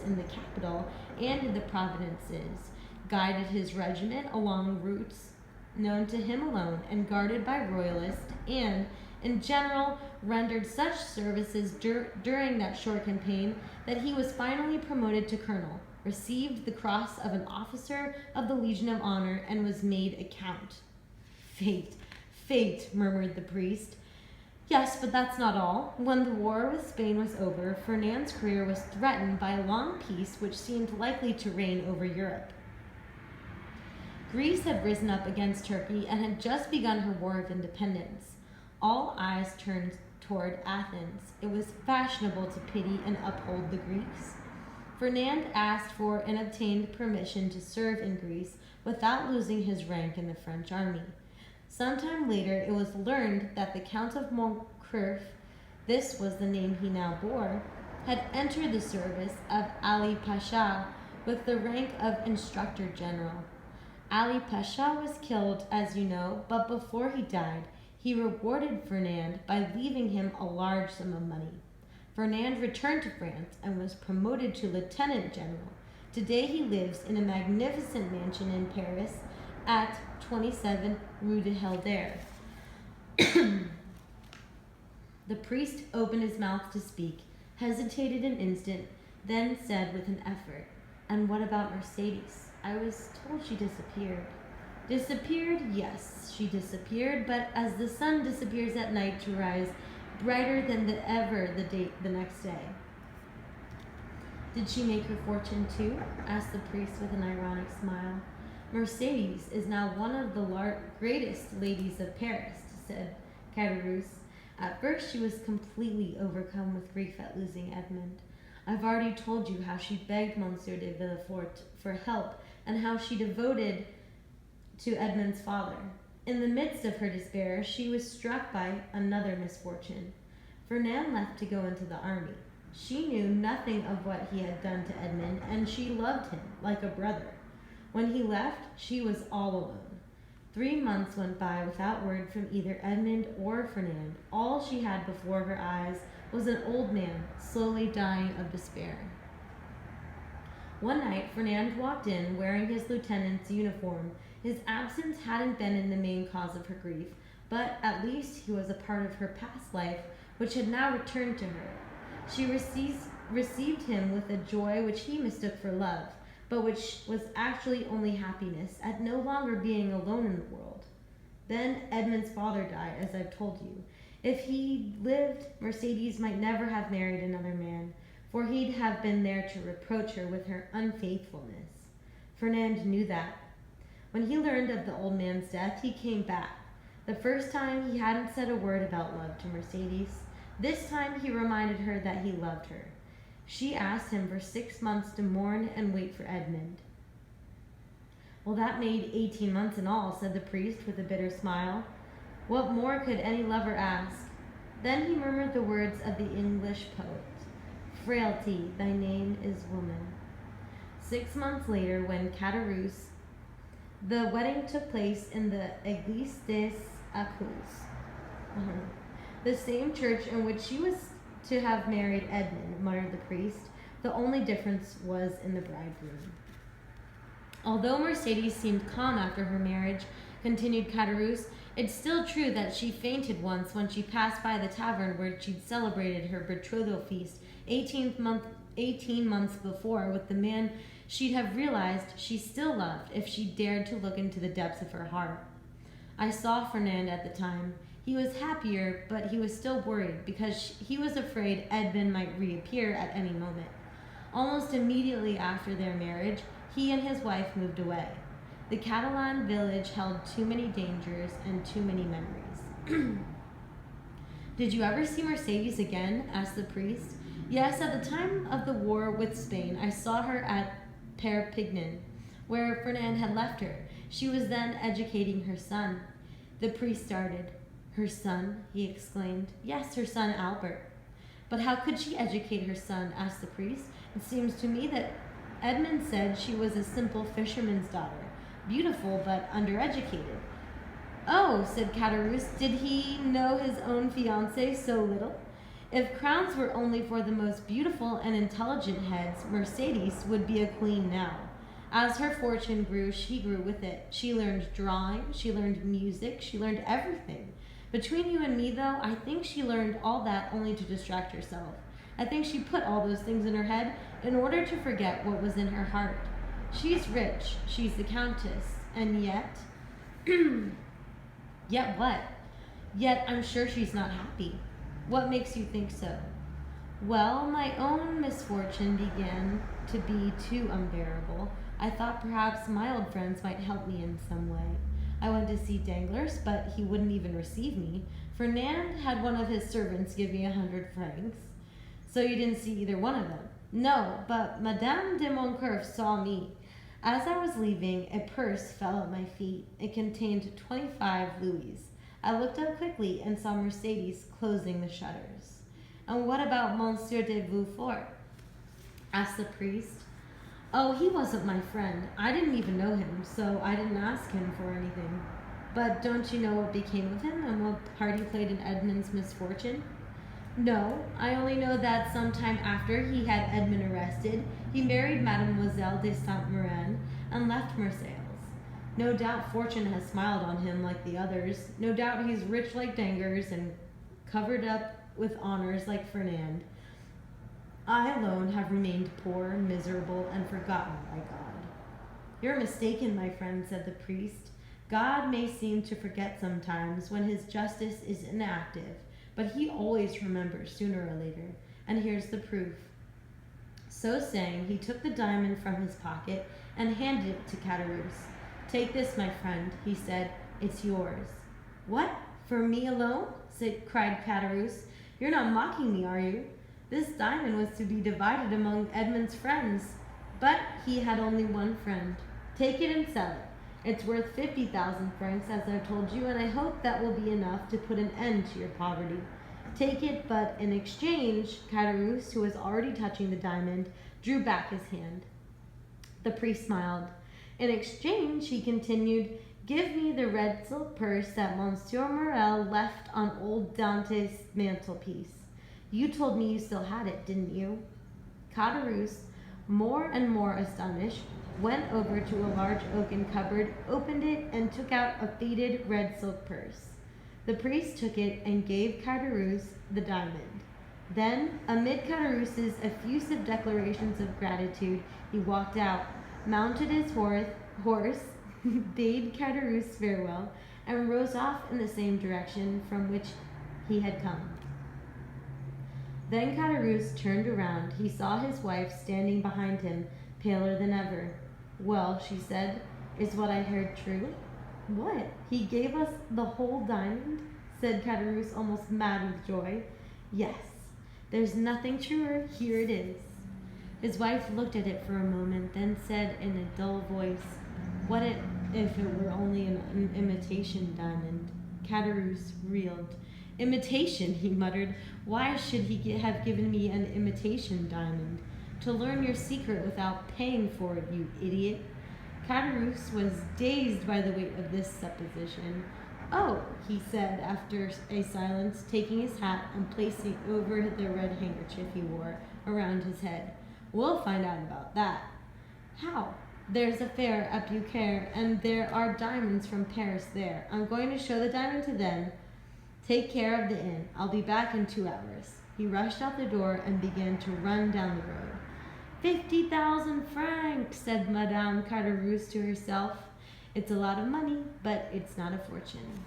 in the capital and in the provinces, guided his regiment along routes known to him alone and guarded by royalists, and, in general, rendered such services during that short campaign that he was finally promoted to colonel, received the cross of an officer of the Legion of Honor, and was made a count. Fate, fate, murmured the priest. Yes, but that's not all. When the war with Spain was over, Ferdinand's career was threatened by a long peace which seemed likely to reign over Europe. Greece had risen up against Turkey and had just begun her war of independence. All eyes turned toward Athens. It was fashionable to pity and uphold the Greeks. Ferdinand asked for and obtained permission to serve in Greece without losing his rank in the French army. Sometime later, it was learned that the Count of Montcruf, this was the name he now bore, had entered the service of Ali Pasha with the rank of Instructor General. Ali Pasha was killed, as you know, but before he died, he rewarded Ferdinand by leaving him a large sum of money. Ferdinand returned to France and was promoted to lieutenant general. Today he lives in a magnificent mansion in Paris at 27 Rue de Helder. The priest opened his mouth to speak, hesitated an instant, then said with an effort, "And what about Mercedes? I was told she disappeared." "Disappeared? Yes, she disappeared, but as the sun disappears at night to rise brighter than the next day." "Did she make her fortune too?" asked the priest with an ironic smile. "Mercedes is now one of the greatest ladies of Paris," said Caderousse. At first she was completely overcome with grief at losing Edmond. "I've already told you how she begged Monsieur de Villefort for help, and how she devoted to Edmond's father. In the midst of her despair, she was struck by another misfortune. Ferdinand left to go into the army. She knew nothing of what he had done to Edmond, and she loved him like a brother. When he left, she was all alone. 3 months went by without word from either Edmond or Ferdinand. All she had before her eyes was an old man slowly dying of despair. One night, Ferdinand walked in wearing his lieutenant's uniform. His absence hadn't been in the main cause of her grief, but at least he was a part of her past life, which had now returned to her. She received him with a joy which he mistook for love, but which was actually only happiness at no longer being alone in the world. Then Edmond's father died, as I've told you. If he'd lived, Mercedes might never have married another man, for he'd have been there to reproach her with her unfaithfulness. Ferdinand knew that. When he learned of the old man's death, he came back. The first time he hadn't said a word about love to Mercedes. This time he reminded her that he loved her. She asked him for 6 months to mourn and wait for Edmond. "Well, that made 18 months in all," said the priest with a bitter smile. "What more could any lover ask?" Then he murmured the words of the English poet, "Frailty, thy name is woman." 6 months later, when Caderousse, the wedding took place in the Église des Accoules, the same church in which she was to have married Edmond, muttered the priest. The only difference was in the bridegroom. "Although Mercedes seemed calm after her marriage," continued Caderousse, "it's still true that she fainted once when she passed by the tavern where she'd celebrated her betrothal feast 18 months before with the man she'd have realized she still loved if she dared to look into the depths of her heart. I saw Ferdinand at the time. He was happier, but he was still worried because he was afraid Edmond might reappear at any moment. Almost immediately after their marriage, he and his wife moved away. The Catalan village held too many dangers and too many memories." "Did you ever see Mercedes again?" asked the priest. "Yes, at the time of the war with Spain, I saw her at Perpignan, where Ferdinand had left her. She was then educating her son." The priest started. "Her son?" he exclaimed. "Yes, her son Albert." "But how could she educate her son?" asked the priest. "It seems to me that Edmond said she was a simple fisherman's daughter, beautiful but undereducated." "Oh," said Caderousse, "did he know his own fiancée so little?" If crowns were only for the most beautiful and intelligent heads, Mercedes would be a queen now. As her fortune grew, she grew with it. She learned drawing, she learned music, she learned everything. Between you and me, though, I think she learned all that only to distract herself. I think she put all those things in her head in order to forget what was in her heart. She's rich, she's the countess, and yet... Yet what? Yet I'm sure she's not happy. What makes you think so? Well, my own misfortune began to be too unbearable. I thought perhaps my old friends might help me in some way. I went to see Danglars, but he wouldn't even receive me. Fernand had one of his servants give me 100 francs. So you didn't see either one of them? No, but Madame de Moncoeur saw me. As I was leaving, a purse fell at my feet. It contained 25 louis. I looked up quickly and saw Mercedes closing the shutters. And what about Monsieur de Villefort? Asked the priest. Oh, he wasn't my friend. I didn't even know him, so I didn't ask him for anything. But don't you know what became of him and what part he played in Edmond's misfortune? No, I only know that some time after he had Edmond arrested, he married Mademoiselle de Saint-Méran and left Marseilles. No doubt fortune has smiled on him like the others. No doubt he's rich like Danglars and covered up with honors like Fernand. I alone have remained poor, miserable, and forgotten by God. You're mistaken, my friend, said the priest. God may seem to forget sometimes when his justice is inactive, but he always remembers sooner or later, and here's the proof. So saying, he took the diamond from his pocket and handed it to Caderousse. Take this, my friend, he said. It's yours. What? For me alone? Cried Caderousse. You're not mocking me, are you? This diamond was to be divided among Edmond's friends, but he had only one friend. Take it and sell it. It's worth 50,000 francs, as I've told you, and I hope that will be enough to put an end to your poverty. Take it, but in exchange, Caderousse, who was already touching the diamond, drew back his hand. The priest smiled. In exchange, he continued, give me the red silk purse that Monsieur Morel left on old Dante's mantelpiece. You told me you still had it, didn't you? Caderousse, more and more astonished, went over to a large oaken cupboard, opened it, and took out a faded red silk purse. The priest took it and gave Caderousse the diamond. Then, amid Caderousse's effusive declarations of gratitude, he walked out, mounted his horse, bade Caderousse farewell, and rose off in the same direction from which he had come. Then Caderousse turned around. He saw his wife standing behind him, paler than ever. Well, she said, is what I heard true? What? He gave us the whole diamond? Said Caderousse, almost mad with joy. Yes, there's nothing truer. Here it is. His wife looked at it for a moment, then said in a dull voice, what if it were only an imitation diamond? Caderousse reeled. Imitation, he muttered. Why should he have given me an imitation diamond? To learn your secret without paying for it, you idiot. Caderousse was dazed by the weight of this supposition. Oh, he said after a silence, taking his hat and placing over the red handkerchief he wore around his head. We'll find out about that. How? There's a fair at Beaucaire, and there are diamonds from Paris there. I'm going to show the diamond to them. Take care of the inn. I'll be back in 2 hours. He rushed out the door and began to run down the road. 50,000 francs, said Madame Caderousse to herself. It's a lot of money, but it's not a fortune.